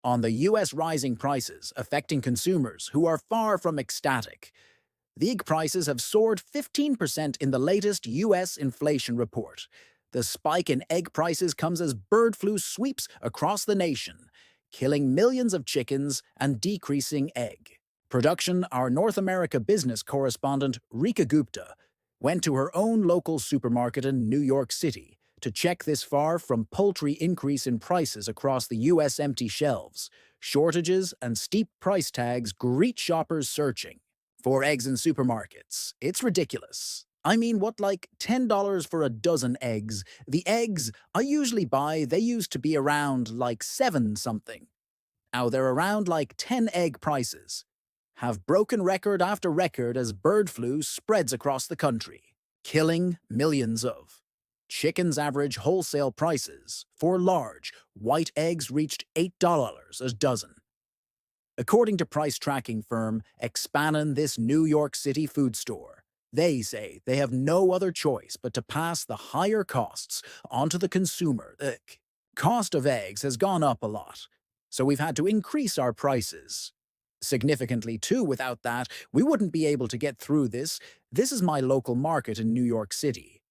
on the US rising prices affecting consumers who are far from ecstatic. The egg prices have soared 15% in the latest US inflation report. The spike in egg prices comes as bird flu sweeps across the nation, killing millions of chickens and decreasing egg production. Our North America business correspondent, Rika Gupta, went to her own local supermarket in New York City to check this far from poultry increase in prices across the US empty shelves. Shortages and steep price tags greet shoppers searching for eggs in supermarkets. It's ridiculous. I mean, what, like $10 for a dozen eggs? The eggs I usually buy, they used to be around like 7 something. Now they're around like 10 egg prices. Have broken record after record as bird flu spreads across the country, killing millions of. Chickens average wholesale prices for large, white eggs reached $8 a dozen. According to price tracking firm Expanon, this New York City food store, they say they have no other choice but to pass the higher costs onto the consumer. The cost of eggs has gone up a lot, so we've had to increase our prices significantly too. Without that, we wouldn't be able to get through this. This is my local market in New York City.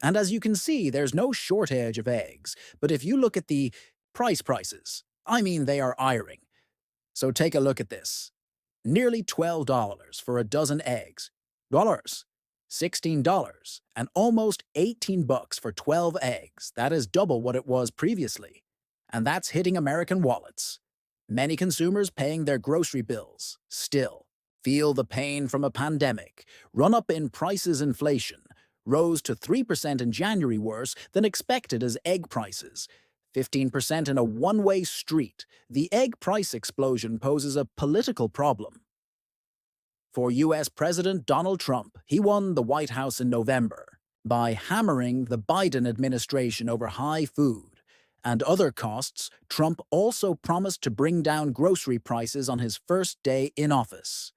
And as you can see, there's no shortage of eggs, but if you look at the prices, I mean, they are ironing. So take a look at this. Nearly $12 for a dozen eggs. Dollars. $16 and almost $18 for 12 eggs. That is double what it was previously. And that's hitting American wallets. Many consumers paying their grocery bills still feel the pain from a pandemic. Run-up in prices. Inflation rose to 3% in January, worse than expected as egg prices 15% in a one-way street. The egg price explosion poses a political problem. For U.S. President Donald Trump, he won the White House in November by hammering the Biden administration over high food and other costs. Trump also promised to bring down grocery prices on his first day in office.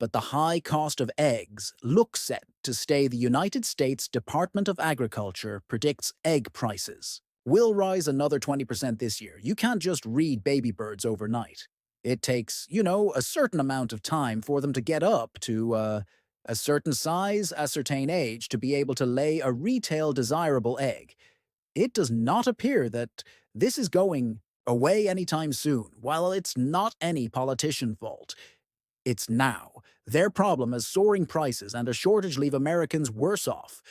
But the high cost of eggs looks set to stay. The United States Department of Agriculture predicts egg prices will rise another 20% this year. You can't just read baby birds overnight. It takes, a certain amount of time for them to get up to a certain size, a certain age, to be able to lay a retail desirable egg. It does not appear that this is going away anytime soon. While it's not any politician's fault, it's now their problem as soaring prices and a shortage leave Americans worse off.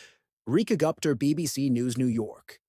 Rika Gupta, BBC News, New York.